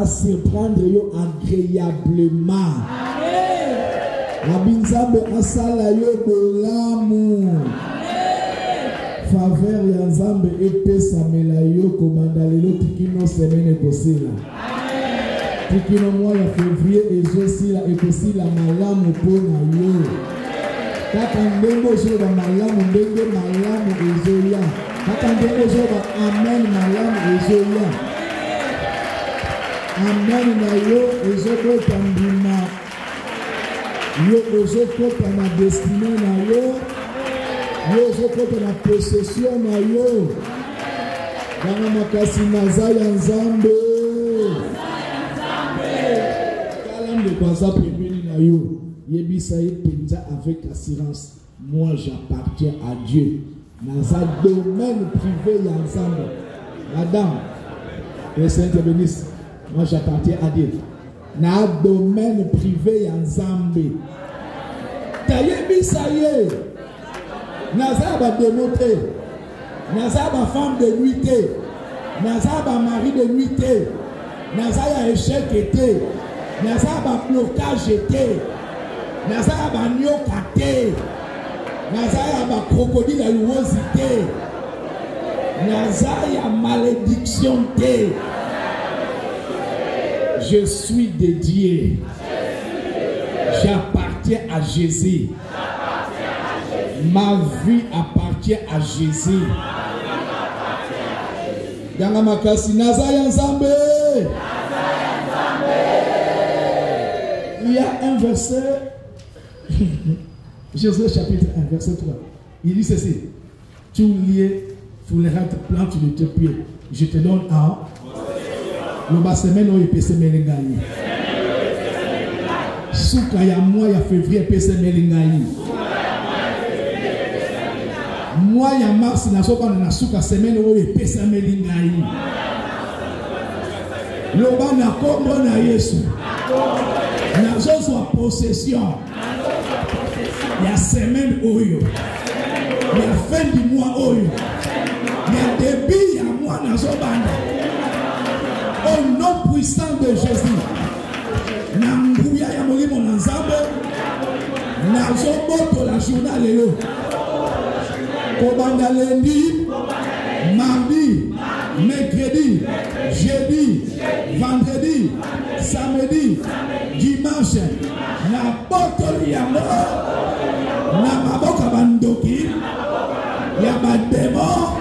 À surprendre yo agréablement. Abinzambe asala yo de l'amour. Faveur ya Nzambe epesamela yo komandalelo tikino semaine ekosila. Tikino mois ya février ezosila ekosila malamu pona yo. Kaka ndenge ozoba malamu ndenge malamu ezoya. Kaka ndenge ozoba amen malamu ezoya. Amen na yo ezokota ndima yo ezokota na destinée na yo ezokota na possession na yo kana makasi naza ya Nzambe kala ndeko aza pembeni na yo yebisa ye penza avec assurance moi j'appartiens à Dieu naza domaine privé ya Nzambe. Madame le Seigneur te bénisse. Moi j'appartiens à Dieu. Na domaine privé ya Nzambe. Tayebi saye. Naza ba démoté. Naza ba femme de nuit. Naza ba mari de nuit. Naza ya échec été. Naza ba blocage été. Naza ba nyoka té. Naza ya ba crocodile à louosité. Naza ya malédiction té. Je suis dédié. J'appartiens à Jésus. Ma vie appartient à Jésus. Yanga makasi nazaya Nzambe. Il y a un verset, Josué chapitre 1, verset 3. Il dit ceci: tout lié, foulera te plante de tes pieds. Je te donne un. Le bas semaine où il peut se mélengaï. Souka ya mois ya février peut se mélengaï. Mois ya mars na soka na souka semaine où il peut se mélengaï. Le bas na kombo na Yesu. Na zo soit possession. Ya semaine oyo. Ya fin Au nom puissant de Jésus. Nambouya ya molimo na nzambe. Nazoboto la journal lelo. Kobanda lundi, mardi, mercredi, jeudi, vendredi, samedi, dimanche. Na botoli yango. Na maboka bandoki. Ya ba démon,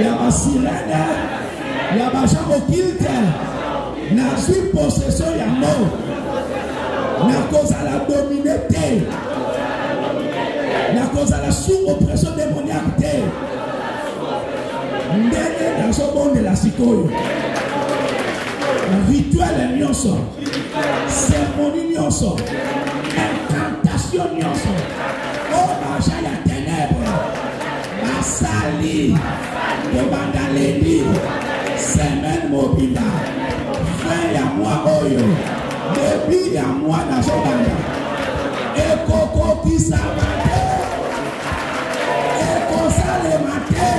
ya ba sirène, ya ba gens occultes. Na suis possession ya mort. Na cause à la dominité. Na cause à la sous-oppression démoniaque. Ndenge na sobonde la sikoyo. Rituel nyonso. Cérémonie nyonso. Incantation nyonso. Oh maja ya ténèbres. Masali. Kobanda lendi. Semaine mobile. Fin ya moi oyo. Début ya moi na sobanda. Ekoko kisabate. Ekosale mate.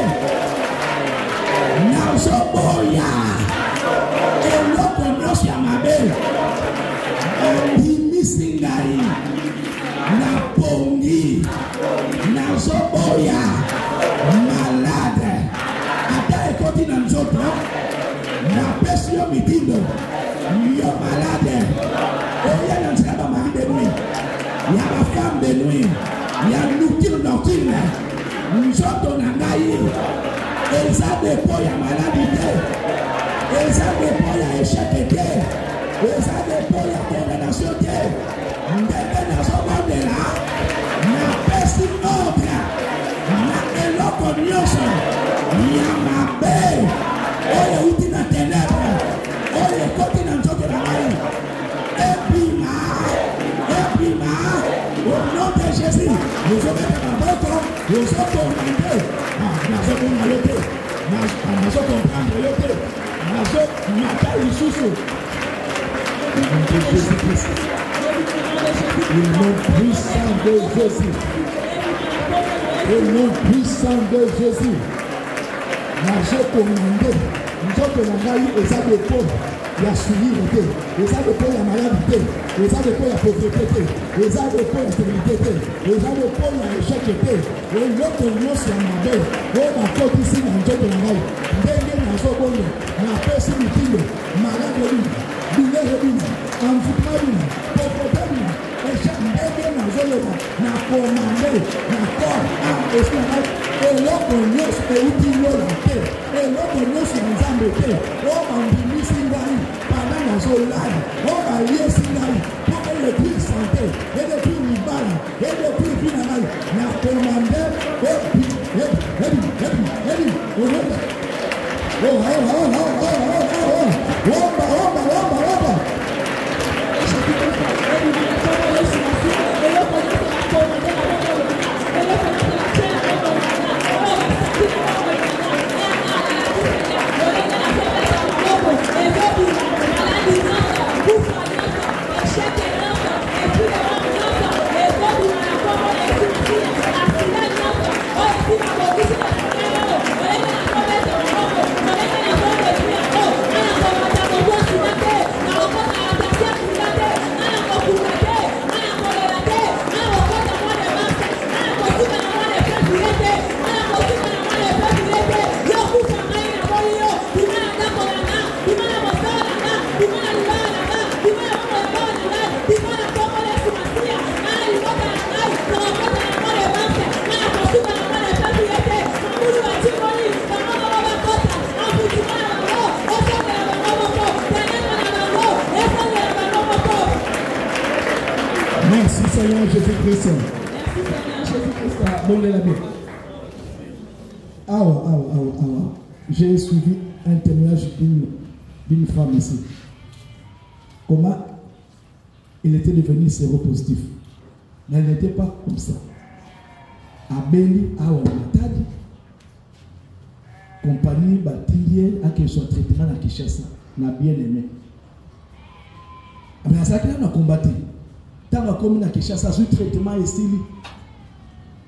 Na soboya. Eloko nyonso ya mabe. Ondimisi ngai. Na pongi. Na soboya. Malade. Ata ekoti na nzoto. Na pesi yo mitindo. Yo malade. Oya na nzela ba mari de nuit. Ya ba femme de nuit. Ya nukil nocturne. Nzoto na ngai. Eza depo ya maladie. Eza depo ya échec te. Eza depo ya condamnation te. Ndenge na sobondela. Na pesi ordre. Na eloko nyonso. Ya mabe. Oyo uti na ténèbre. Oyo koti na nzoto na ngai. Epima. Au nom de Jésus. Nous sommes dans la boca. Nous sommes commandés. Nous sommes malheureux. Nous sommes comprendre. Nous sommes matin sous. Au nom de Jésus-Christ. Au nom puissant de Jésus. Au nom puissant de Jésus. Nous sommes commandés. Nous sommes commandés aux âmes de pauvres. Il y a suivi le thé. Les âmes de pauvres, il y a maladie. Les âmes de pauvres, il y a pauvreté. Les âmes de pauvres, il y a stérilité. Les âmes de pauvres, il y a échec. Et l'autre nuance, il y a ma belle. Oh, ma côte ici, dans le jour de la maille. Ndenge na zobonde. Na pesi mitindo. Malade lui. Douleur lui. Envoûtement lui. Pauvreté lui. Échec. Ndenge na zoloba. Na commandé. Na corps. Ah, esprit. Et l'autre nuance, et outil la terre. Et l'autre nuance, il y a un zambe terre. Oh, mon bimi singaï. Pendant la zolade. Oh, ma lié singaï. Pour que le prix santé. Et le prix libal. Et le prix final. Na commandé. Merci Seigneur Jésus-Christ. Merci Seigneur Jésus-Christ. Bon, la main. J'ai suivi un témoignage d'une femme ici. Comment il était devenu séropositif. Mais elle n'était pas comme ça. Abeli Aouamatadi, compagnie Batilier, à qui soit traitement à Kinshasa, n'a bien aimé. Mais ça, on a combattu. Tant qu'on a Kinshasa, ce traitement ici,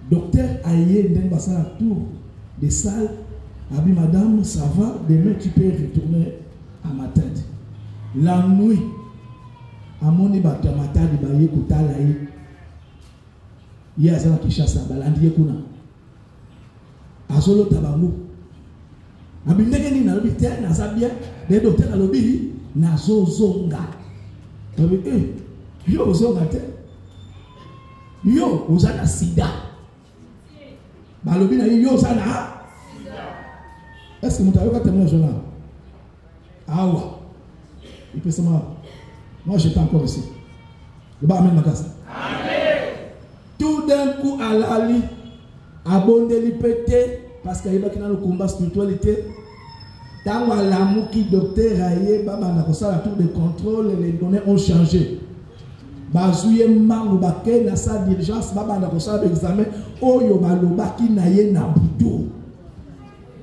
docteur Aye Ndembassa, tour des salles, Abi madame, ça va, demain tu peux retourner à ma tête. La nuit, à mon ébat, à ma tête, il y a Koutalaï. Il y a des gens qui chassent à Balandi Kuna. À Solo Tabamou. Abi ndegeni na lobi te na sabia, des docteurs na lobi na zozonga. Abi yo zonga te. Yo uzana sida. Ba lobi na yo uzana. Est-ce que vous avez témoigné journal? Ah ouais. Il peut se marrer. Moi j'étais encore ici. Le bas amène ma casse. Tout d'un coup à l'ali, abondé li pété parce qu'il y a le combat spiritualité. Tant à l'amour qui docteur aïe, baba na kosa la tour de contrôle, les données ont changé. Bazouye mango baké na sa diligence, baba na kosa l'examen, oyo baloba ki na ye na butu.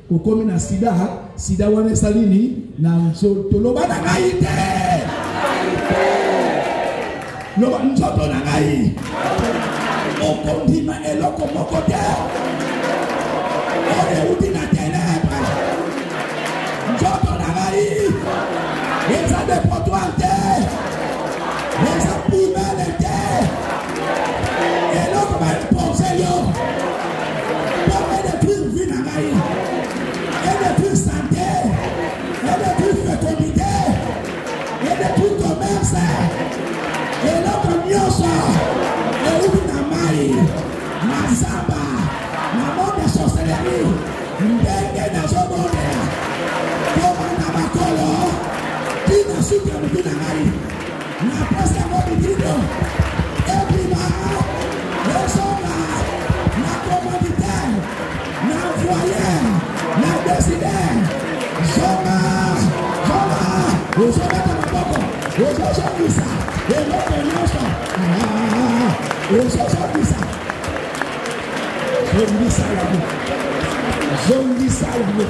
Kokomi na sida, sida wane salini na nzoto loba na ngai te. Loba nzoto na ngai. Okondima eloko moko te. Ode uti na ténèbre. Nzoto na ngai. Eza dépotoir te. Eza poubelle te. Eloko ba pensé yo. Pour détruire vie na ngai. Et détruire santé. Et détruire fécondité. Et détruire commerce. Eloko nyonso. Mazaba, maman de sorcellerie, ndenge na zobonde, koma na bakolo, tina suka mukina ngai, na pesa mobi dido, ebiba, esonga, na commandité, na foyer, na décideur, zonga, uzobeta maboko, uzozongisa, eloko nyonso, uzozongisa. Zongisa la boue. Zongisa la boue.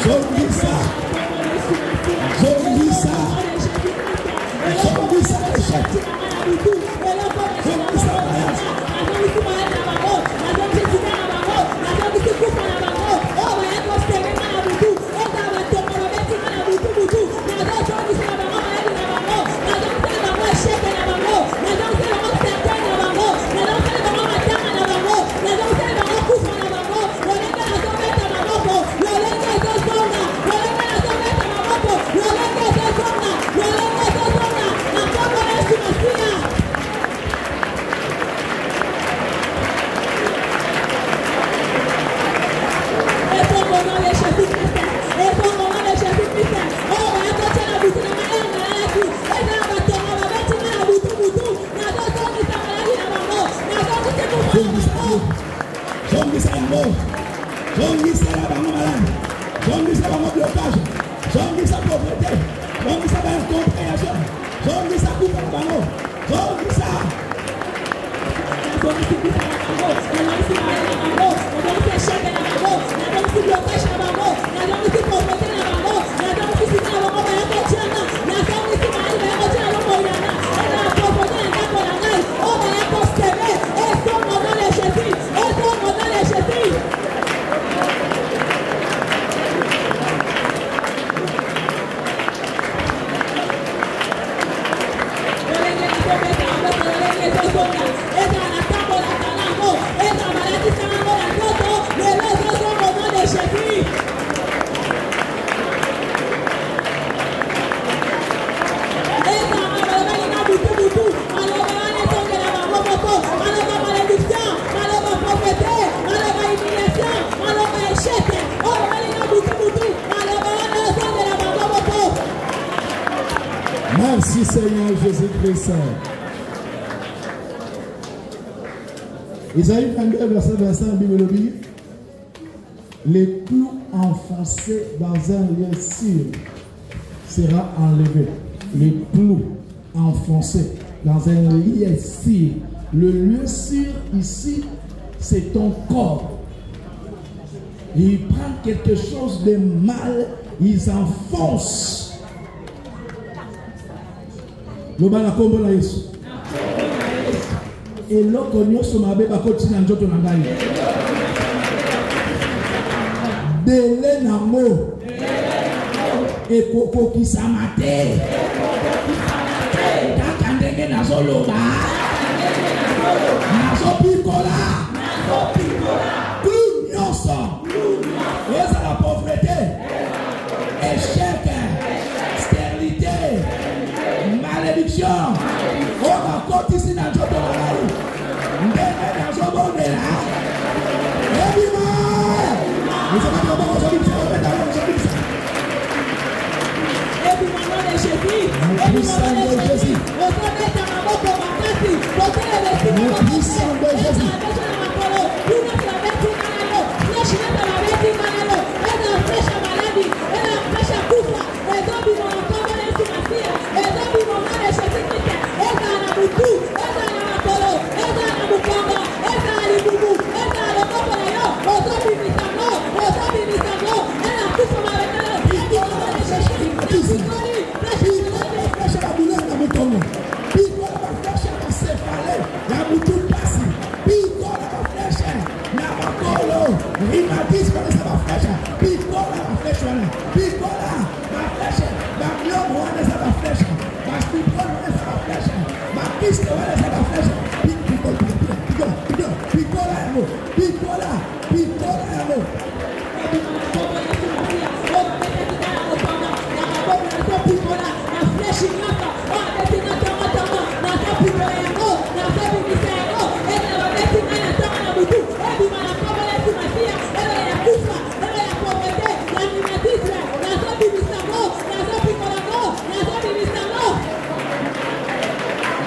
Zongisa. Zongisa. Zongisa la chute. Zongisa la chute. Merci Seigneur Jésus-Christ. Isaïe 22, verset 25, Bible dit, les clous enfoncés dans un lieu sûr sera enlevé. Les clous enfoncés dans un lieu sûr. Le lieu sûr ici, c'est ton corps. Ils prennent quelque chose de mal, ils enfoncent. Et l'autre, délai nango et koko qui s'amate kaka ndenge nazoloba nazopikola tout nyonso eza la pauvreté échec stérilité malédiction oyo bakotisi na nzoto na ngai ndenge nazobondela ebima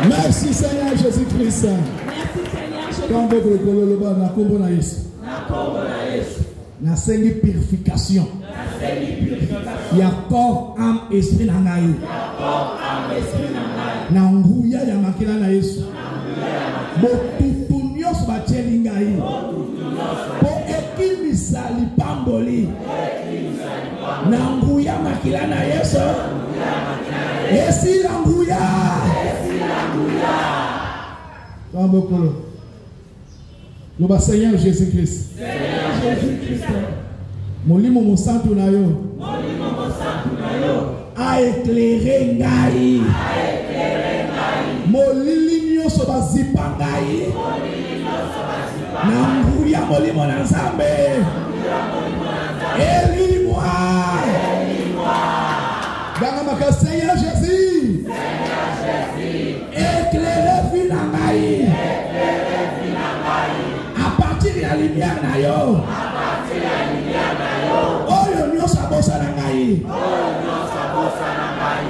Merci Seigneur Jésus-Christ. Quand vous le le bas, na kombo na Yesu. Na sengi purification. Il y a corps, âme, esprit na ngai. Na nguya ya makila na Yesu. Bo tutu nyos ba teli ngai. Bo ekimisa lipamboli. Na nguya makila na Yesu. Esi la nguya. Le Seigneur Jésus-Christ. Molimo mosantu na yo. A éclairé ngai. Molili nyoso bazipa ngai. Na nguya molimo na Nzambe. Élis-moi. Dans ma Seigneur Jésus. Éclairez vie na ngai. À partir de la lumière na yo. Oyo nyonso abosa na ngai.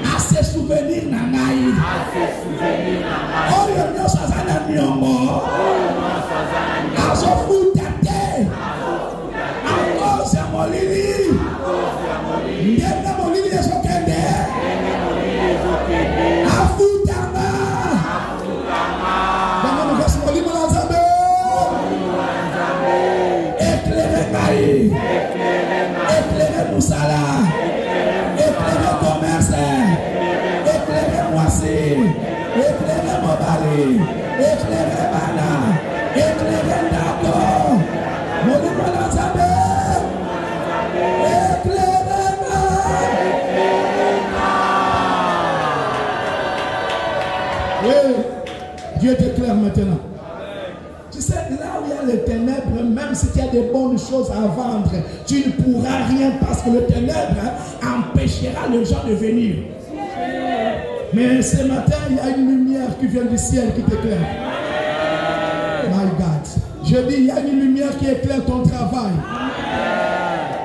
À se souvenir na ngai. Oyo nyonso aza na niongo. Azofuta te. À cause ya molili. Ndenge molili ezokende. Afutanga. Dans mon verset molimo na Nzambe. Éclairez ngai. Éclairez Moussala. Éclairez commerce. Éclairez Moissy. Éclairez Mobali. Éclairez Bana. Éclairez Dako. Molimo na Nzambe. Dieu t'éclaire maintenant. Tu sais, là où il y a les ténèbres, même si tu as des bonnes choses à vendre, tu ne pourras rien parce que le ténèbre empêchera les gens de venir. Mais ce matin, il y a une lumière qui vient du ciel qui t'éclaire. My God. Je dis, il y a une lumière qui éclaire ton travail.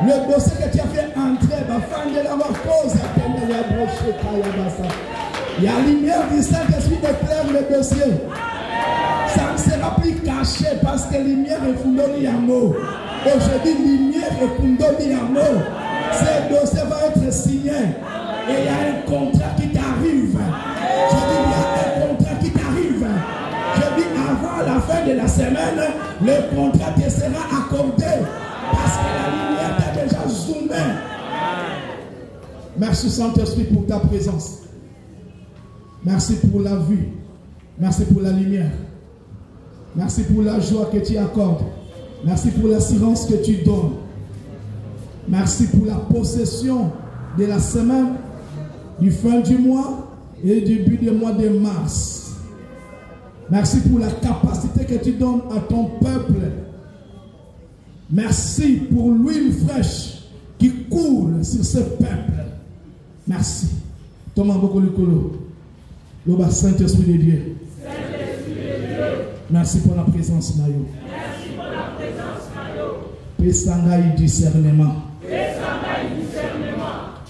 Le dossier que tu as fait entrer, il y a la lumière du Saint-Esprit éclaire le dossier. Ça ne sera plus caché parce que la lumière est fondée en mots. Aujourd'hui, la lumière est fondée en mots. Ce dossier va être signé. Et il y a un contrat qui t'arrive. Je dis, il y a un contrat qui t'arrive. Je dis, avant la fin de la semaine, le contrat te sera accordé. Parce que la lumière t'a déjà zoomé. Merci Saint-Esprit pour ta présence. Merci pour la vue. Merci pour la lumière. Merci pour la joie que tu accordes. Merci pour l'assurance que tu donnes. Merci pour la possession de la semaine, du fin du mois et du début du mois de mars. Merci pour la capacité que tu donnes à ton peuple. Merci pour l'huile fraîche qui coule sur ce peuple. Merci. Thomas Bokolikolo, le Saint-Esprit de Dieu. Merci pour la présence, Mayo. Merci pour la présence, Mayo. Pesangaï discernement.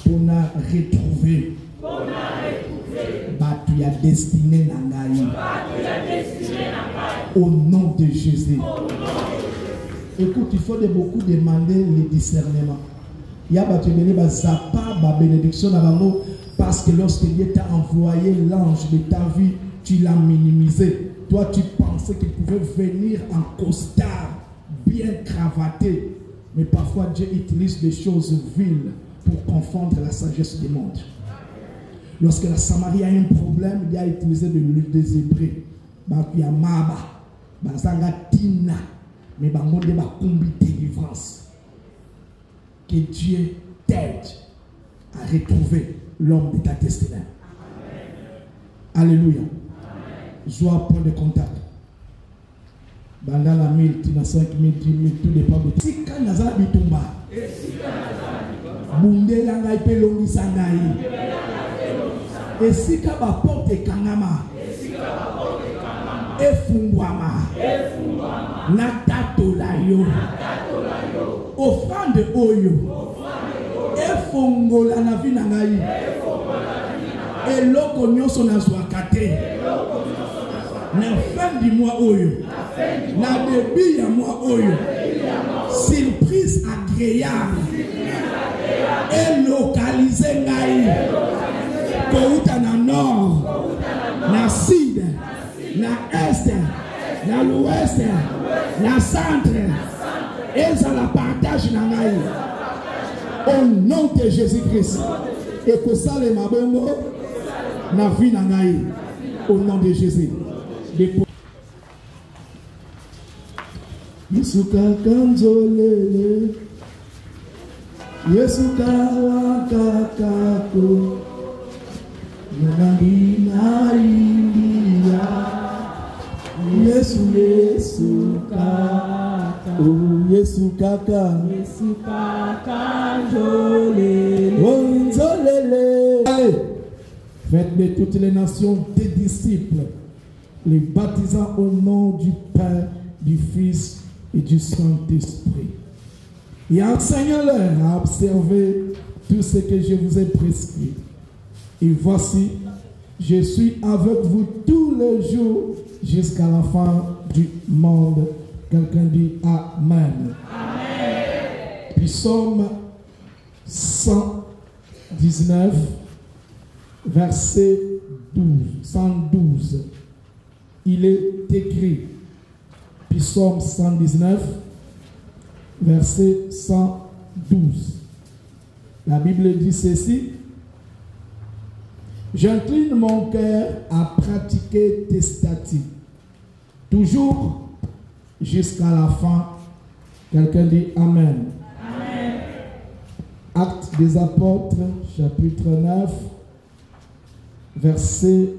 Pour nous retrouver. Tu as destiné Nangaï. Au nom de Jésus. Écoute, il faut beaucoup demander le discernement. Il y a la bénédiction parce que lorsque Dieu t'a envoyé l'ange de ta vie, tu l'as minimisé. Toi, tu pensais qu'il pouvait venir en costard, bien cravaté. Mais parfois, Dieu utilise des choses viles pour confondre la sagesse du monde. Lorsque la Samarie a un problème, il a utilisé de l'huile des Hébreux. Il y a Maba, Tina, mais il y a une délivrance. Que Dieu t'aide à retrouver l'homme de ta destinée. Alléluia. Joie, point de contact. Dans la 1000, 5 000, 10 000, tout dépend de si quand Nazara bitumba, Bunde langa ipe longi sangai. Et si kaba porte kangama, efungwama, natato la yo, offrande oyo, efongola na vi nangai, eloko nyonso na zwakate. Na fin du mois oyo, na début ya mois oyo, surprise agréable et localisé ngai, kouta na nord, na sud, na est, na l'ouest, na centre, et ça la partage na ngai. Au nom de Jésus-Christ, et que ça les mabongo, na vie na ngai, au nom de Jésus. Yesuka kanzolele, Yesuka wakakako, Yunangina India, Yesuka, oh Yesuka kanzolele, onzolele. Allez, faites de toutes les nations des disciples, les baptisant au nom du Père, du Fils et du Saint-Esprit. Et enseignez-leur à observer tout ce que je vous ai prescrit. Et voici, je suis avec vous tous les jours jusqu'à la fin du monde. Quelqu'un dit Amen. Amen. Psaume 119, verset 112. Il est écrit, Psaume 119, verset 112. La Bible dit ceci: j'incline mon cœur à pratiquer tes statuts, toujours jusqu'à la fin. Quelqu'un dit Amen. Amen. Actes des Apôtres, chapitre 9, verset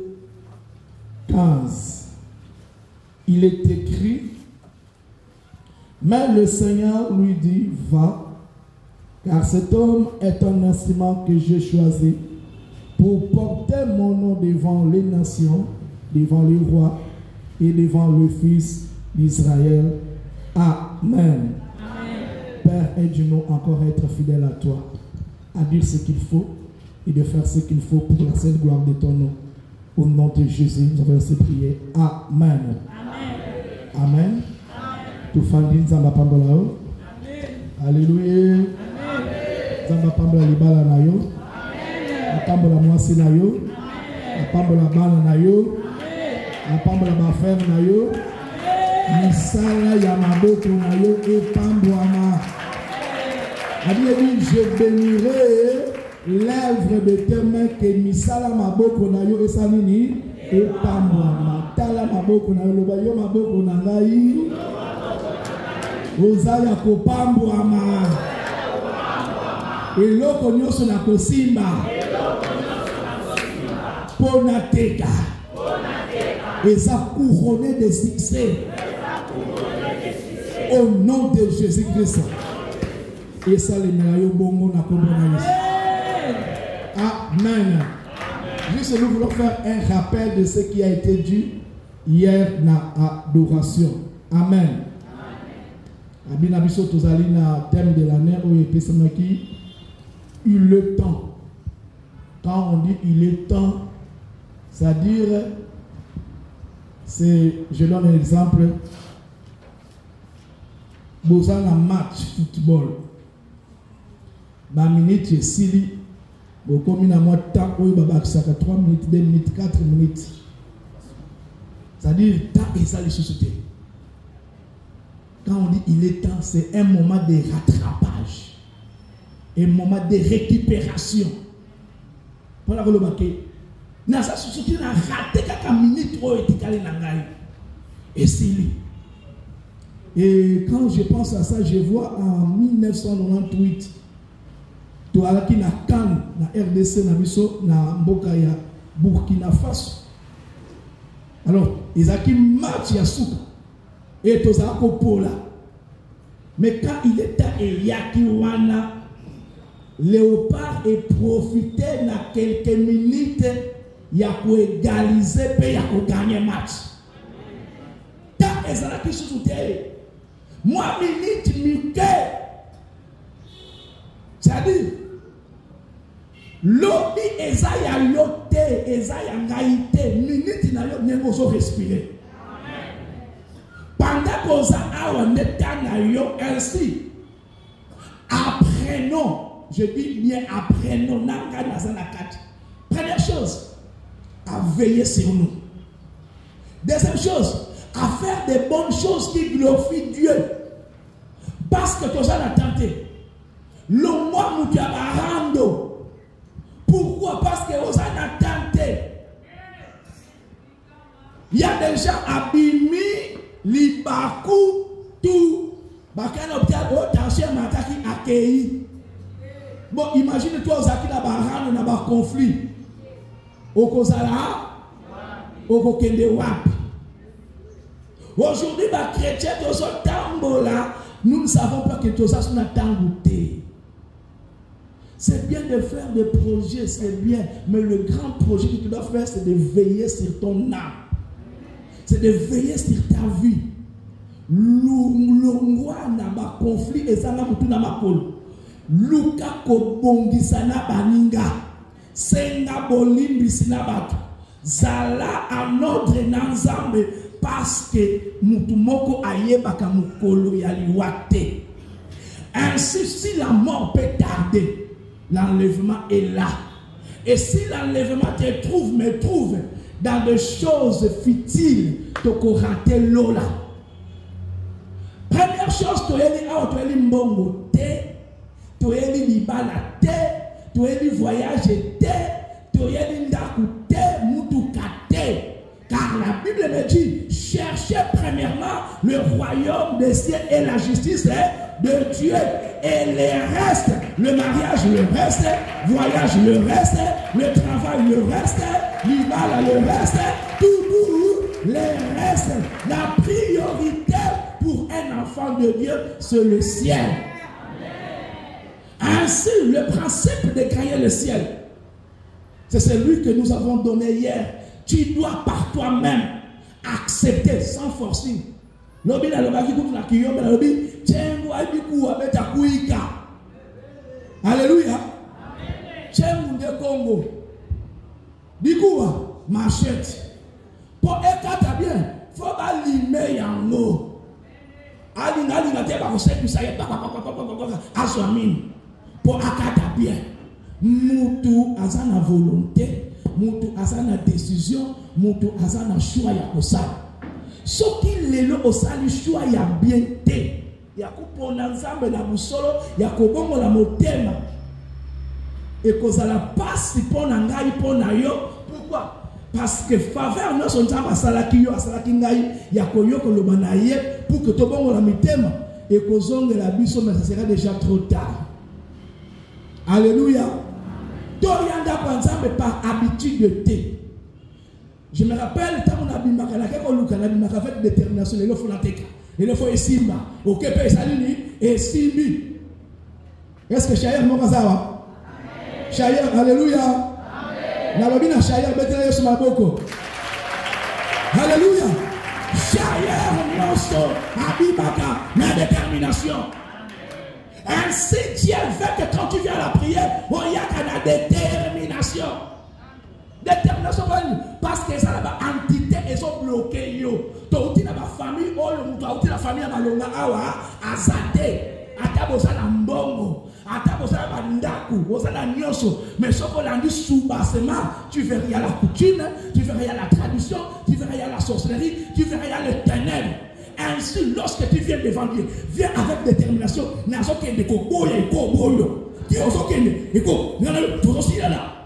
15. Il est écrit: mais le Seigneur lui dit, va, car cet homme est un instrument que j'ai choisi pour porter mon nom devant les nations, devant les rois et devant le Fils d'Israël. Amen. Amen. Père, aide-nous encore à être fidèles à toi, à dire ce qu'il faut et de faire ce qu'il faut pour la sainte gloire de ton nom. Au nom de Jésus, nous avons ainsi prié. Amen. Amen. Amen. Tu fandin zamba pambola yo. Alléluia. Zamba pambola libala na yo. Pambola mwasi na yo. Pambola bana na yo. Pambola bafere na yo. Misala ya maboko na yo epambwama. Je bénirai l'œuvre de tes mains que misala maboko na yo esanini epambwama. Tala maboko na yo loba yo maboko na ngai. Ozaya kopambwama. eloko nyonso na kosimba pona teka eza couronné de succès au nom de Jésus-Christ. Et ça les meilleurs bongo na komona Yesu. Amen. Juste nous voulons faire un rappel de ce qui a été dit hier na adoration. Amen. Abina biso tozali na thème de l'année où epesamaki il le temps. Quand on dit il est temps, c'est-à-dire c'est, je donne un exemple. Vous avez un match football. Ba minute et sili. Vous comme moi temps où il va 3 minutes, 2 minutes, 4 minutes. C'est-à-dire temps et ça les sociétés. Quand on dit il est temps, c'est un moment de rattrapage, un moment de récupération. Pour la remarquer, dans sa société, on a raté quelques minutes trop et et c'est lui. Et quand je pense à ça, je vois en 1998, tu as qui na Cannes, na RDC, na Bisso, na Mboka ya Burkina Faso. Alors, ils ont qui match ya souka. Et tout ça pour là. Mais quand il était à Yakiwana, Léopard est profité dans quelques minutes, il a égaliser et il a gagné le match. Tant que ça qui se soutient, moi, minute, Mickey, c'est-à-dire, l'obi ezaya yote, ezaya ngaïté, minute na yo n'engo respirer. Pendant qu'on a ainsi, apprenons, je dis bien apprenons, première chose, à veiller sur nous. Deuxième chose, à faire des bonnes choses qui glorifient Dieu. Parce que tu as tenté. Le mois où tu as rando. Pourquoi? Parce que tu as tenté. Il y a des gens abîmés. Libaku tout bakana hôpital tension mataki accueilli. Bon, imagine toi ozaki na barano na ba conflit okozala okokende wapi. Aujourd'hui ba chrétien tozo tambola, nous ne savons pas que toza suna tangoute. C'est bien de faire des projets, c'est bien, mais le grand projet que tu dois faire, c'est de veiller sur ton âme. C'est de veiller sur ta vie. L'ongwa na ba conflit et ça na mutu na makolo. Luka kobongisa na baninga. Senga bolimbisi na bato. Zala en ordre na nzambe parce que mutu moko ayebaka mukolo ya liwate. Ainsi, si la mort peut tarder, l'enlèvement est là. Et si l'enlèvement te trouve, me trouve dans des choses futiles, tu as raté l'eau là. Première chose, tu as dit mbongo te, tu as dit libala te, tu as dit voyage te, tu as dit ndaku te, mutuka te. Car la Bible me dit, cherchez premièrement le royaume des cieux et la justice de Dieu. Et les restes, le mariage, le reste, voyage, le reste, le travail, le reste, l'ibala, le reste, tout, les restes. La priorité pour un enfant de Dieu, c'est le ciel. Ainsi, le principe de gagner le ciel, c'est celui que nous avons donné hier. Tu dois par toi-même accepter sans forcing. Lobi na lobaki kutu na kiyombe na lobi chengu abiku abeta kuika. Alléluia. Chengu de Congo. Bikuwa machette. Pour ekata bien, faut ba limer yango. Ali na te ba ko sepi sa ye aswamini. Pour akata bien. Mutu azana volonté. Mutu azana décision, mutu azana choix ya kosala. Ce qui lelo osali choix ya bien te. Ya kupona nzambe na busolo, ya kobongo la motema. Et kozala pasi pona ngai pona yo. Pourquoi? Parce que faveur no son nzambe asalaki yo, asalaki ngai ya koyoko loba na ye pour que tobongo la mitema et kozonge la biso mais ça sera déjà trop tard. Alléluia. Torianda Kwanzambe par habitude de thé. Je me rappelle, quand on a bimaka avec détermination, il faut la teka. Il faut esimba. Ok, pe salini, esimbi. Est-ce que Shayer Mokazawa? Shayer, alléluia. Nalobina Shayer, betela yesu maboko. Alléluia. Shayer Moso, abimaka, la détermination. Ainsi, Dieu veut que quand tu viens à la prière, il y a la détermination. Détermination, parce que ça là entité et sont bloqués yo. To uti na ba famille o le mutu uti la famille amalonga awa azate atabosa na mbongo atabosa na bandaku bosa na nyoso mais soko landi soubassement tu verras il y a la coutume, tu verras il y a la tradition, tu verras il y a la sorcellerie, tu verras il y a les ténèbres. Ainsi lorsque tu viens devant Dieu, viens avec détermination na soke de ko boye ko boyo. Tu osoke ne ko na tu aussi là.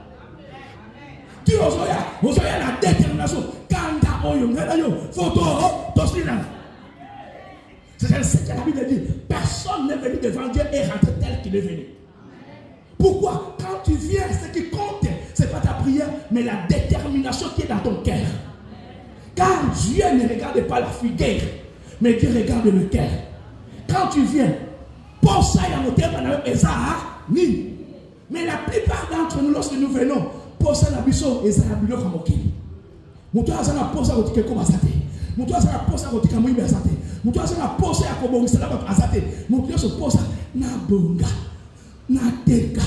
Tu as la détermination. C'est ce que la Bible dit. Personne n'est venu devant Dieu et rentré tel qu'il est venu. Pourquoi? Quand tu viens, ce qui compte, ce n'est pas ta prière, mais la détermination qui est dans ton cœur. Car Dieu ne regarde pas la figure, mais Dieu regarde le cœur. Quand tu viens, pour ça, il y a mon terme, ni. Mais la plupart d'entre nous, lorsque nous venons, pour ça, la biso et ça, la bilo comme ok. Moutoua, ça, la pose à votre comme azate. Moutoua, ça, la pose à votre comme azate. Moutoua, ça, la pose à comme ça, la azate. Moutoua, ça, pose à na bonga, na teka.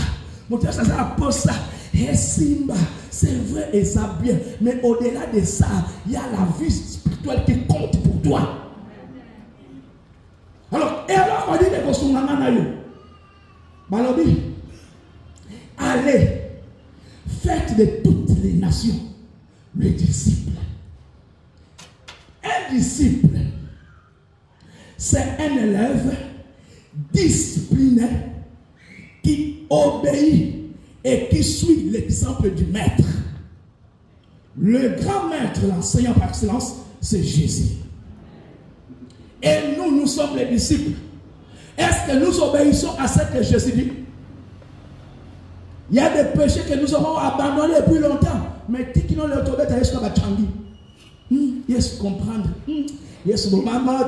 Moutoua, ça, la pose à simba. C'est vrai et ça bien. Mais au-delà de ça, il y a la vie spirituelle qui compte pour toi. Alors, et alors, on dit que son maman a eu. Balobi, allez. Faites de toutes les nations le disciple. Un disciple, c'est un élève discipliné qui obéit et qui suit l'exemple du maître. Le grand maître, l'enseignant par excellence, c'est Jésus. Et nous sommes les disciples. Est-ce que nous obéissons à ce que Jésus dit? Il y a des péchés que nous avons abandonnés depuis longtemps. Mais qui n'ont le tombé, t'as jusqu'à Bachangi. Yes, comprendre. Yes, bon, maman,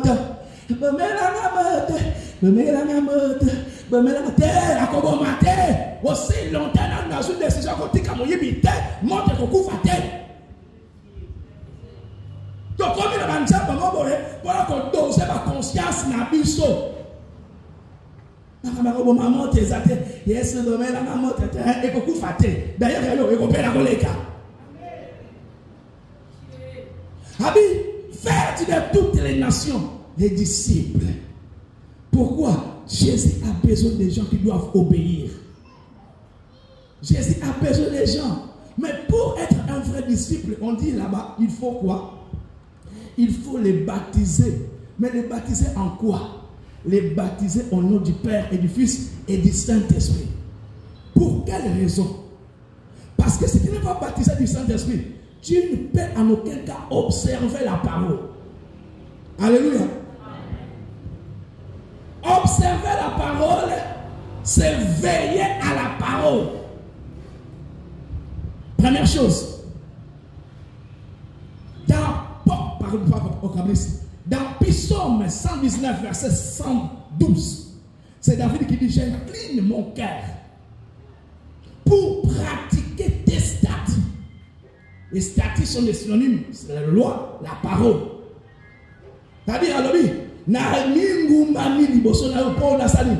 aussi longtemps, dans une décision, quand tu as dit, montre que tu as fait. Donc, comme il a dit, voilà qu'on dose ma conscience, na biso. Maman, tu es athée. Yes, le domaine, la maman, tu es beaucoup faté. D'ailleurs, il y a un collègue. Abi, faites de toutes les nations des disciples. Pourquoi? Jésus a besoin des gens qui doivent obéir. Jésus a besoin des gens. Mais pour être un vrai disciple, on dit là-bas, il faut quoi? Il faut les baptiser. Mais les baptiser en quoi? Les baptiser au nom du Père et du Fils et du Saint-Esprit. Pour quelle raison? Parce que si tu n'es pas baptisé du Saint-Esprit, tu ne peux en aucun cas observer la parole. Alléluia. Observer la parole, c'est veiller à la parole. Première chose. Dans Psaume 119, verset 112, c'est David qui dit: j'incline mon cœur pour pratiquer tes statuts. Les statuts sont des synonymes, c'est la loi, la parole. C'est-à-dire, alors, na mingumbani liboso na po na sali,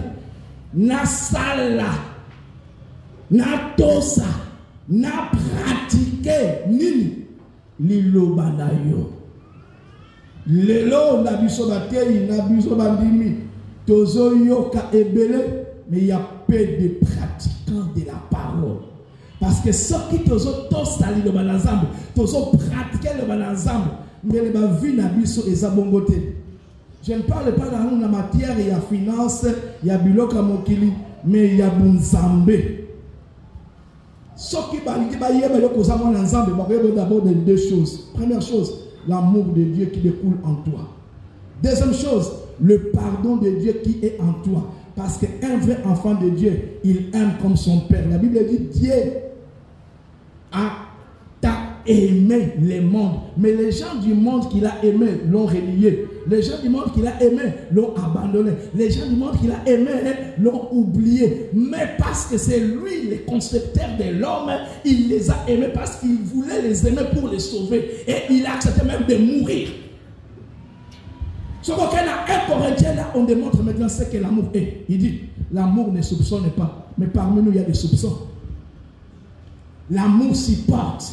na sala, na tosa, na pratiquer nini liloba na yo. Lelo na biso batei na biso bandimi tozo yoka ebele, mais il y a peu de pratiquants de la parole. Parce que ceux qui tozo tosa liloba na nzambe, tozo pratiquer le banazambe, mais les bavi na biso ezabongote. Je ne parle pas dans la matière, il y a finance, il y a biloka mokili, mais il y a bunzambe. Ceux qui d'abord de deux choses. Première chose, l'amour de Dieu qui découle en toi. Deuxième chose, le pardon de Dieu qui est en toi. Parce qu'un vrai enfant de Dieu, il aime comme son père. La Bible dit Dieu t'a aimé les mondes. Mais les gens du monde qu'il a aimé l'ont renié. Les gens du monde qu'il a aimé l'ont abandonné. Les gens du monde qu'il a aimé l'ont oublié. Mais parce que c'est lui le concepteur de l'homme, il les a aimés parce qu'il voulait les aimer pour les sauver. Et il a accepté même de mourir. Ce qu'on a 1 Corinthiens, là, on démontre maintenant ce que l'amour est. Il dit, l'amour ne soupçonne pas. Mais parmi nous, il y a des soupçons. L'amour supporte.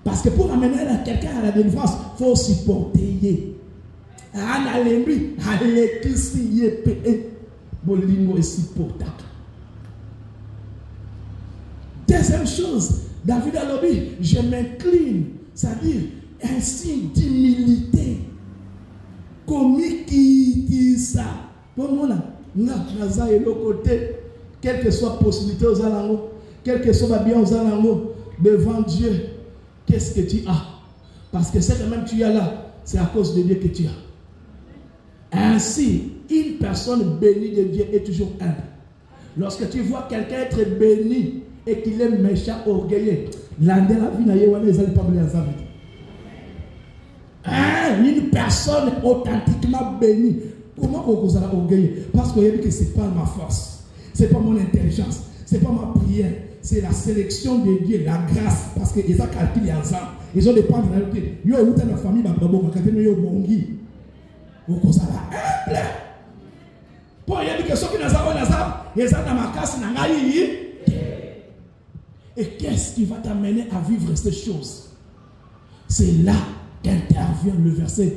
Parce que pour amener quelqu'un à la délivrance, il faut supporter. Deuxième chose, David a dit, je m'incline, c'est-à-dire un signe d'humilité. Qui ça? Pour moi, quelle que soit la possibilité aux alango, quel que soit le bien aux alango, devant Dieu, qu'est-ce que tu as? Parce que c'est quand même tu as là, c'est à cause de Dieu que tu as. Ainsi, une personne bénie de Dieu est toujours humble. Lorsque tu vois quelqu'un être béni et qu'il est méchant, orgueilleux, l'année la vie n'a pas une personne authentiquement bénie. Comment vous allez orgueilleux? Parce que ce n'est pas ma force, ce n'est pas mon intelligence, ce n'est pas ma prière, c'est la sélection de Dieu, la grâce. Parce qu'ils ont calculé ensemble. Ils ont dépendé de la vie. Ils ont eu la famille, ils ont bongi. Vous allez humble. Pour y dire que ceux qui nous ont ils ont dans ma casse, et qu'est-ce qui va t'amener à vivre ces choses? C'est là qu'intervient le verset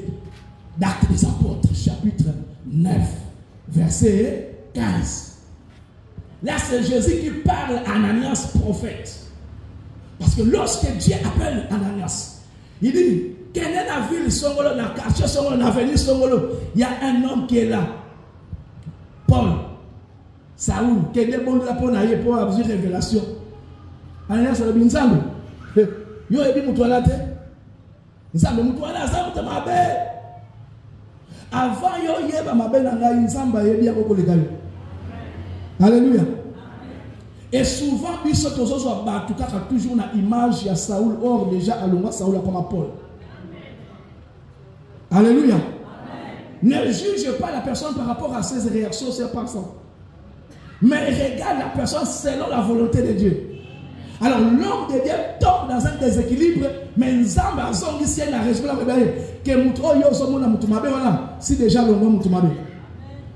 d'Actes des Apôtres, chapitre 9, verset 15. Là, c'est Jésus qui parle à Ananias, prophète. Parce que lorsque Dieu appelle Ananias, il dit, quelle est la ville Songolo, la quartier Songolo, l'avenue Songolo? Il y a un homme qui est là. Paul, Saoul, qui est bon là pour avoir une révélation. Ananias, c'est le binzambe. Yo, il dit, moutoua la tête. Avant yo yeba mabe nanga nzamba yebi akoko legali. Alléluia. Et souvent biso tozozo ba tout cas toujours na image ya Saoul, or déjà alonga Saoul comme Paul. Alléluia. Ne juge pas la personne par rapport à ses réactions, c'est pas ça. Mais regarde la personne selon la volonté de Dieu. Alors l'homme de Dieu tombe dans un déséquilibre, mais Nzamba zongi si elle a résolu la rebelle que mutro yo somo na mutumabe wala si déjà longo mutumabe.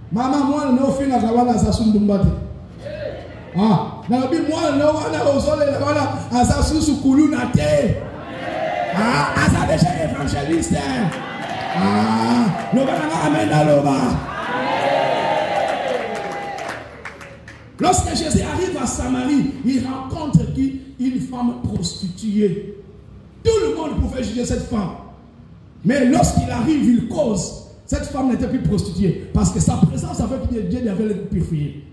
Maman moi no fina kawana asasu ndumbate. Ah, na bi moi no wana ozole wala asasu sukulu na te. Ah, asa déjà évangéliste. Ah, no bana amen aloba. Lorsque Jésus arrive à Samarie, il rencontre qui? Une femme prostituée. Tout le monde pouvait juger cette femme. Mais lorsqu'il arrive, il cause. Cette femme n'était plus prostituée. Parce que sa présence avec Dieu avait le purifié.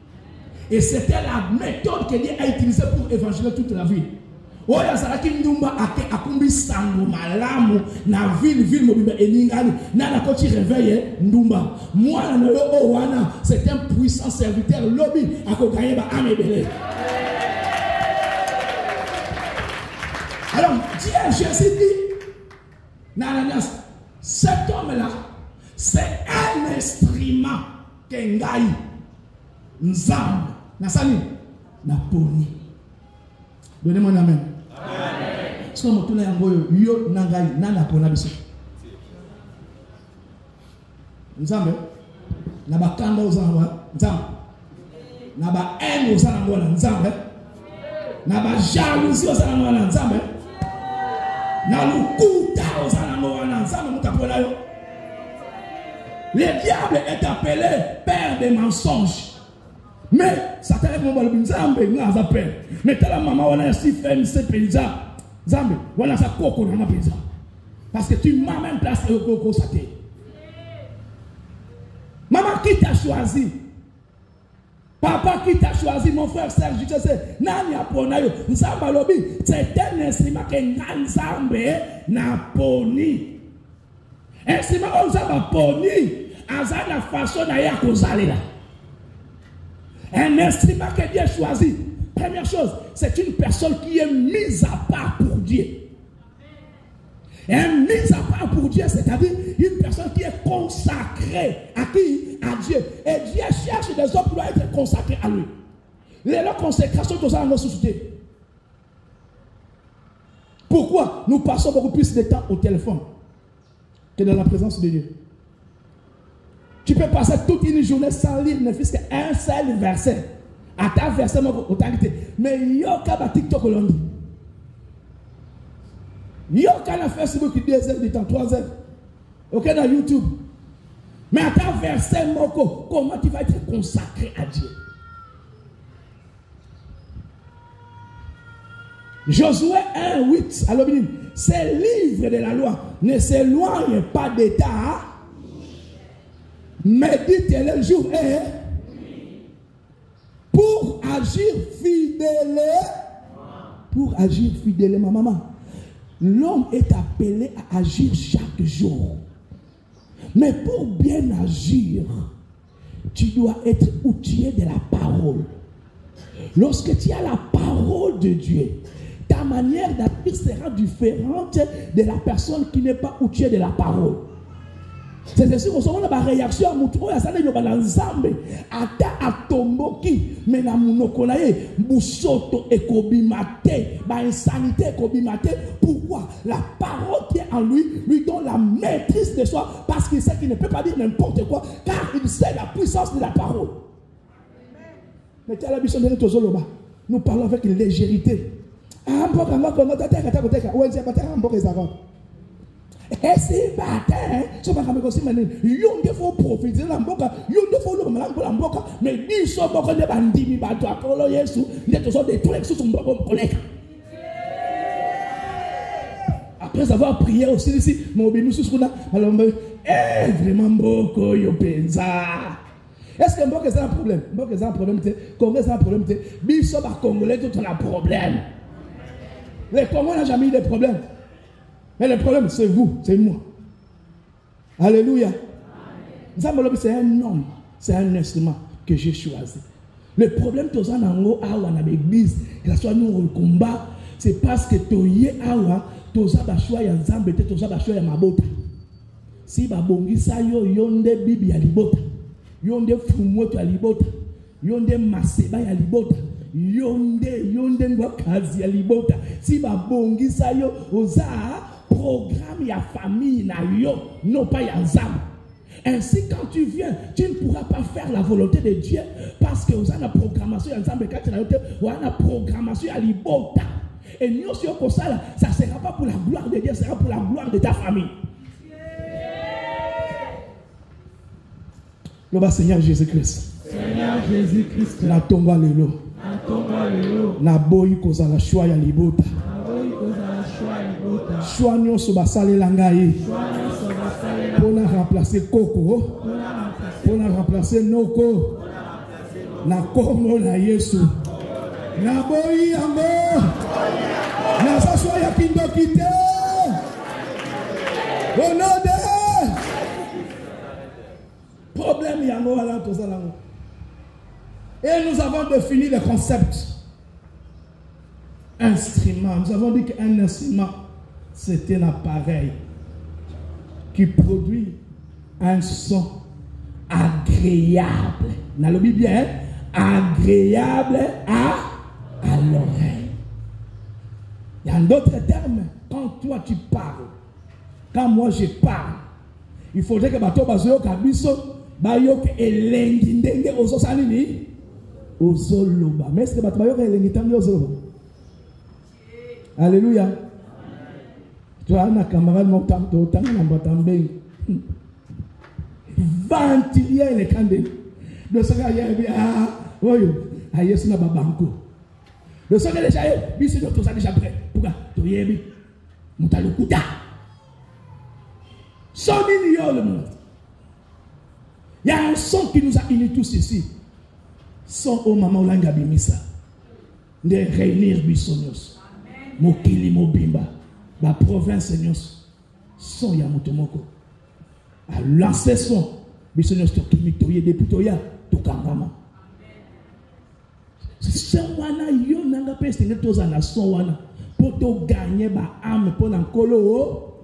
Et c'était la méthode que Dieu a utilisée pour évangéliser toute la ville. Oya saraki ndumba ake akumbi sango malamu na ville mobimba eningani na na koti réveille ndumba mwana na yo wana c'est un puissant serviteur lobby akoganye ba amebele. Alors Dieu Jésus dit Ananias, cet homme là c'est un instrument kengai nzambe na sani na poni. Donnez-moi un amen. So motuna yango yo nangai nana pona biso. Nzambe na bakanda ozanga nzambe. Na ba eno ozanga ngona nzambe. Na ba jalousie ozanga ngona nzambe. Na lukuta ozanga ngona nzambe mutapona yo. Le diable est appelé père des mensonges. Mais Satan est mon nzambe ngaza père. Mais tala maman wana si fait c'est penza. Zambe, voilà ça koko na penza. Parce que tu m'as même placé au koko saté. Maman qui t'a choisi? Papa qui t'a choisi, mon frère Serge, je sais, nani apona yo. Nzamba lobi, c'est un instrument que nzambe na poni. Instrument nzamba poni, azana façon na ya kozalela. Un instrument que Dieu choisit. Première chose, c'est une personne qui est mise à part pour Dieu. Et mise à part pour Dieu, c'est-à-dire une personne qui est consacrée à qui? À Dieu. Et Dieu cherche des hommes qui doivent être consacrés à lui. La consécration que nous avons suscité. Pourquoi nous passons beaucoup plus de temps au téléphone que dans la présence de Dieu? Tu peux passer toute une journée sans lire ne fût-ce qu'un seul verset. À ta verset, mais il y a un TikTok au lundi. Il y a un Facebook qui dit 2 heures de temps, 3 heures. Ok, dans YouTube. Mais à ta verset, comment tu vas être consacré à Dieu? Josué 1:8, alors ces livres de la loi ne s'éloignent pas d'état, médite-les jour et pour agir fidèlement. Pour agir fidèlement, maman. L'homme est appelé à agir chaque jour. Mais pour bien agir, tu dois être outillé de la parole. Lorsque tu as la parole de Dieu, ta manière d'agir sera différente de la personne qui n'est pas outillée de la parole. C'est sûr qu'on a une réaction à Moutouro, à Sane Yoba Nzambe, à Tomboki, mais na Munokonaye, Boussoto et Kobimate, insanité et Kobimate. Pourquoi? La parole qui est en lui lui donne la maîtrise de soi, parce qu'il sait qu'il ne peut pas dire n'importe quoi, car il sait la puissance de la parole. Mais tu as la mission de notre Zoloba. Nous parlons avec légèreté. Et c'est matin, ce n'est pas comme si maintenant, il faut profiter de la mboka, il faut le mboka, mais ils sont beaucoup de bandits, bateaux, Apollo, Yesu, ils sont des trucs sur son collègue. Après avoir prié aussi ici, mon béni sous ce qu'on a, alors, vraiment beaucoup, yo pensa. Est-ce que mboka c'est un problème? Mboka c'est un problème, Congo c'est un problème, Biso par Congolais, tout a un problème. Les Congolais n'ont jamais eu de problème. Mais le problème, c'est vous, c'est moi. Alléluia. Amen. C'est un homme, c'est un instrument que j'ai choisi. Le problème, que nous avons dans l'église, que ce soit nous au combat, c'est parce que tu es awa, tu as choisi un zambe, tu as choisi un mabota. Si babongi sa yo yonde bibi ya libota, yonde fumoto ya libota, yonde maseba ya libota. Yonde ngwakazi ya libota. Si babongi sa yo oza programme ya famille na yo, non pas ya nzambe. Ainsi quand tu viens, tu ne pourras pas faire la volonté de Dieu parce que oza na programmation ya nzambe kati na yo te, oza na programmation ya libota. Et nous si on ça là, ça sera pas pour la gloire de Dieu, ça sera pour la gloire de ta famille. Le bas Seigneur Jésus-Christ. Seigneur Jésus-Christ. Na tomba lelo. Na boyi kozala shwa ya libota. Shwa nyonso basalela ngai. Pona remplacer Koko. Pona remplacer Noko. Na kombo na Yesu. Na boyi yango. Na sa shwa ya kindoki te. Au nom de problème yango wala tozala ngo. Et nous avons défini le concept. Instrument. Nous avons dit qu'un instrument, c'est un appareil qui produit un son agréable. Dans le bien, agréable à l'oreille. Il y a d'autres termes. Quand toi tu parles, quand moi je parle, il faudrait que bateau bazoyo kabiso bayok elengi ndenge ozosalini. Ozoloba. Mais est-ce que tu vas alléluia. Tu as un camarade ventilier les candles. De ce qu'il y a, oui, à Yesu na babanko. De ce qu'il y a déjà, bisi de tout ça déjà prêt. Pourquoi? Tu y es, mutalukuta. Son million le monde. Il y a un son qui nous a unis tous ici. Son au maman Olanga Bimisa. De réunir Bissonios. Mokili Mobimba. La province Seigneurs. Son Yamutomoko. A lancé son. Bissonios Tokimi Toye Deputoya. Tokangama. Wana yo nanga peste ngetoza na son wana pour te gagner ba âme pour n'enkolo.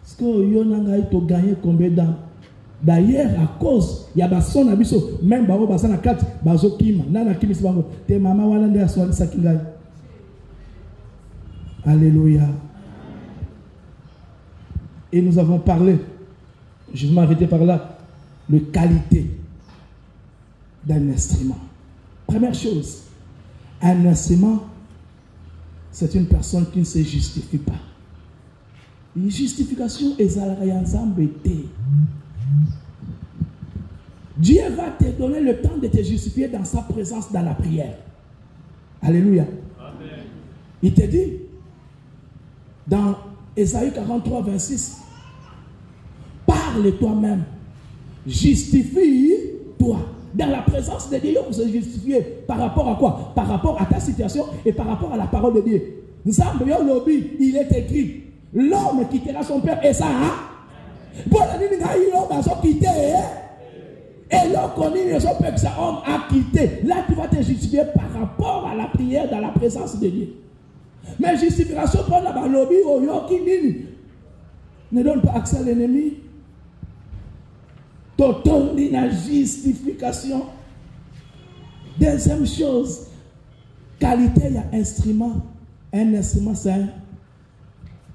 Est-ce que yo nanga to gagner combien d'âmes? D'ailleurs à cause ya ba son abiso même ba ba sana 4 bazo kima nana kimi sibango te mama wana nde aswali sakingai. Alléluia. Et nous avons parlé, je vais m'arrêter par là, de qualité d'un instrument. Première chose, un instrument, c'est une personne qui ne se justifie pas. Une justification est ensemble. Dieu va te donner le temps de te justifier dans sa présence dans la prière. Alléluia. Amen. Il te dit, dans Ésaïe 43, 26, parle toi-même, justifie-toi. Dans la présence de Dieu, vous se justifiez par rapport à quoi? Par rapport à ta situation et par rapport à la parole de Dieu. Il est écrit, l'homme quittera son père et ça. Et l'homme son père que sa homme a quitté. Là, tu vas te justifier par rapport à la prière dans la présence de Dieu. Mais justification pour la lobby, ne donne pas accès à l'ennemi. Total la justification. Deuxième chose, qualité, il y a instrument. Un instrument,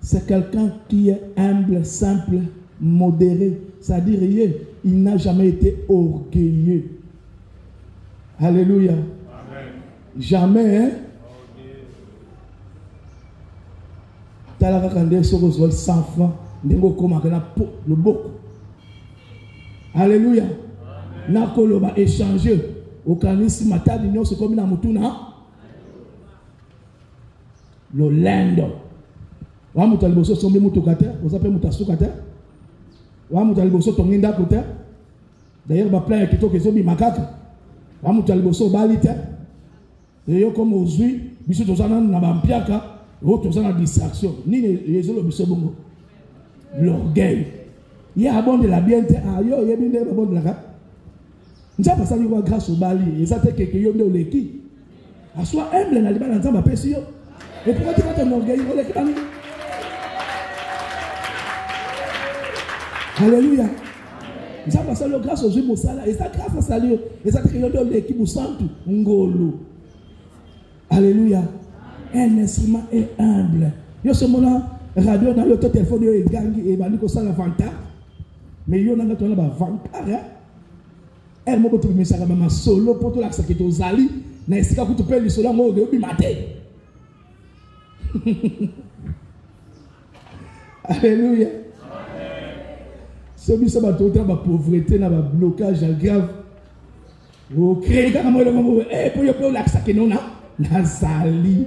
c'est quelqu'un qui est humble, simple, modéré. C'est-à-dire, il n'a jamais été orgueilleux. Alléluia. Amen. Jamais, hein? Le beaucoup. Alléluia. Nakolo va échanger. Au canis matin d'union, c'est comme une amutuna. Le lendo. Wa mutaliboso sombe mutukate, vous appelez mutasukate. Wa mutaliboso tonginda kote. D'ailleurs, ba plein kito kezo bi makaka. Wa mutaliboso balite. Yo comme aujourd'hui, biso tozana na bampiaka, o tozana distraction. Ni les autres biso bongo. L'orgueil. Il y a bon de la bienté. Ah yo, il y a bien de bon de la cap. Nous avons passé grâce au Bali. Et ça fait que yo de l'équipe. À soi humble na libana nzamba pesi yo. Et pourquoi tu vas te orgueil au l'équipe? Alléluia. Nous avons passé grâce au Jésus Moussala. Et ça grâce à salut. Et ça fait que yo de l'équipe au centre ngolo. Alléluia. Un instrument est humble. Yo ce moment radio dans le téléphone yo gangi et bali ko sala vanta. Mais yo nanga tona ba vanta hein. Elle m'a dit que ça m'a solo pour tout l'accès qui est aux ali. Na esika ku tupeli solo mo ge maté. Alléluia. Ce qui va tout la pauvreté, na ba blocage grave. Vous créez quand même le eh pour l'accès qui non na sali.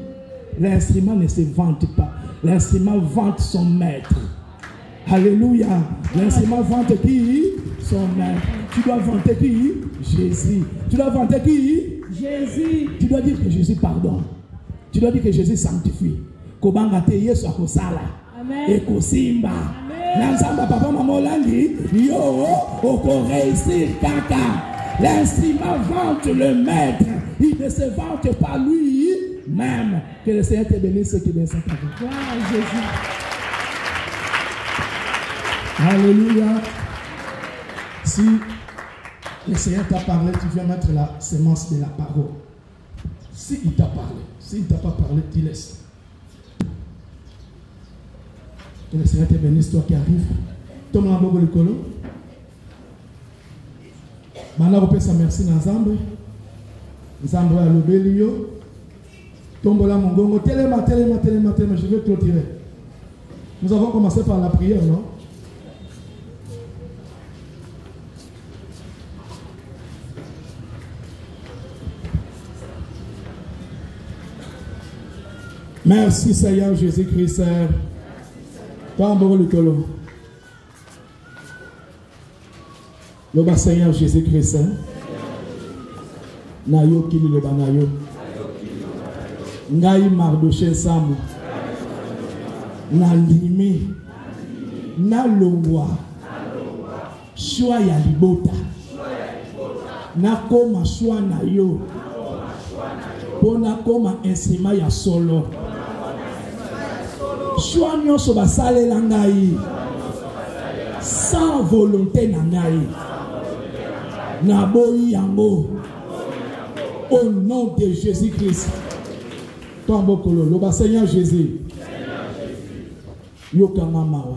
L'instrument ne se vante pas. L'instrument vante son maître. Alléluia. L'instrument vante qui? Son maître. Tu dois vanter qui? Jésus. Tu dois vanter qui? Jésus. Tu dois dire que Jésus pardonne. Tu dois dire que Jésus sanctifie. Kobanga te yesu akosala. Amen. Et kosimba. Nansamba papa maman langi. Yo oko réussir kaka. L'instrument vante le maître. Il ne se vante pas lui-même. Que le Seigneur te bénisse ceux qui viennent s'en parler. Gloire à Jésus. Alléluia. Si le Seigneur t'a parlé, tu viens mettre la semence de la parole. Si il t'a parlé, s'il ne t'a pas parlé, tu laisses. Que le Seigneur te bénisse, toi qui arrives. Tombe la bobo le colo. Maintenant, on peut sa merci dans Zambé. Zambé à l'obélio. Tombe la mongongo. Téléma, je vais clôturer. Nous avons commencé par la prière, non? Merci Seigneur Jésus-Christ. Tambour le colo. Le bas Seigneur Jésus-Christ. Nayo kili le banayo. Ngai Mardoché Samu. Na limi. Na longwa. Shwa ya libota. Na koma shwa na yo. Pona comme un instrument ya solo. Choix nyonso basalela ngai. Sans volonté na ngai. Na boyi yango. Au nom de Jésus-Christ. Tombo kolo, loba Seigneur Jésus. Yokanga mawa.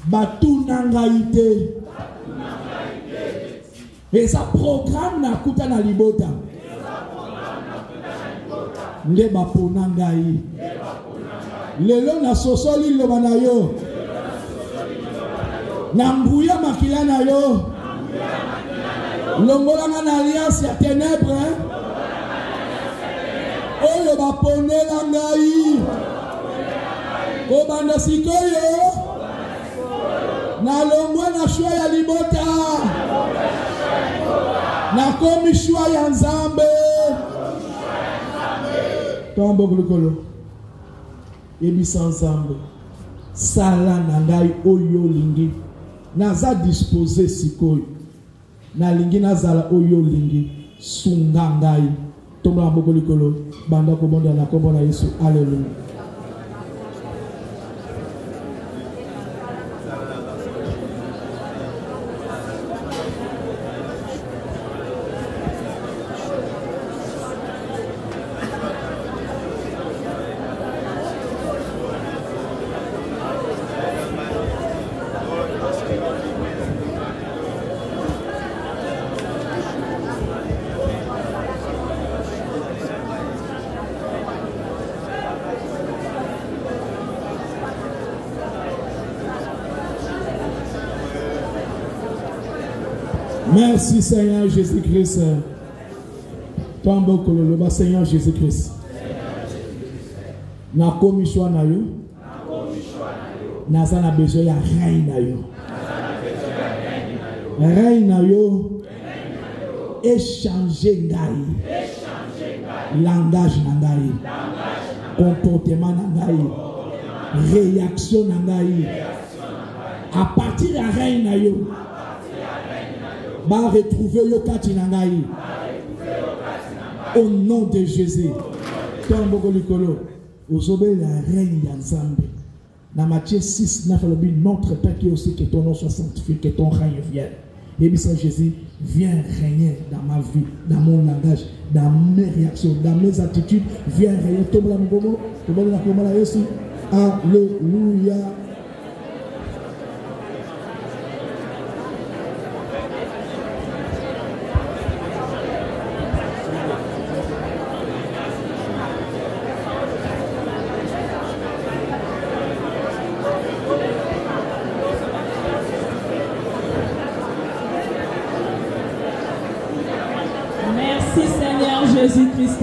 Batu nangaite. Et ça programme na kuta na libota. Nde bapona ngai. Lelo na sosoli loba na yo. Na mbuya makila na yo. Longolanga na alliance ya ténèbres. Oyo baponela ngai. Kobanda sikoyo. Na longwa na shwa ya libota. Na komi shwa ya nzambe. Tombo glukolo. Ebisa nzambe. Sala na ngai oyo lingi. Naza disposé sikoyo. Na lingi nazala oyo lingi. Sunga ngai. Tombo na mboko likolo. Banda kobonda na kombo na Yesu. Alléluia. Merci Seigneur Jésus-Christ. Tombo kololoba Seigneur Jésus-Christ. Na komishwa na yo. Naza na besoin ya reine na yo. Reine na yo. Échanger ngai. Langage na ngai. Comportement na ngai. Réaction na ngai. À partir de la reine na yo. Va retrouver le katinangaï. Au nom de Jésus. Tombo likolo. Ozobe la reine d'Anzambe. Dans Matthieu 6, 9, notre Père qui est aussi que ton nom soit sanctifié, que ton règne vienne. Et bien Jésus, viens régner dans ma vie, dans mon langage, dans mes réactions, dans mes attitudes. Viens régner. Tombo la mbomo. Tombo la komo la Yesu. Alléluia. Jésus-Christ.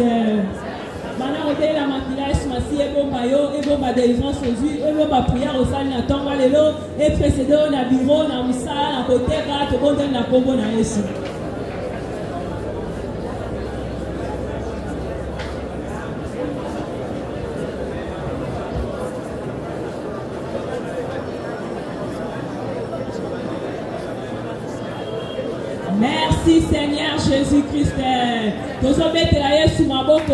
Maintenant, on est la matinale, je suis bon maillot, et bon ma délivrance aujourd'hui, et bon ma prière au salle, na tomba lelo, et précédent, na bureau, na missa, na côté, car tout le monde na combo na Yesu. Merci Seigneur Jésus-Christ. Nous sommes mettre la Yesu maboko.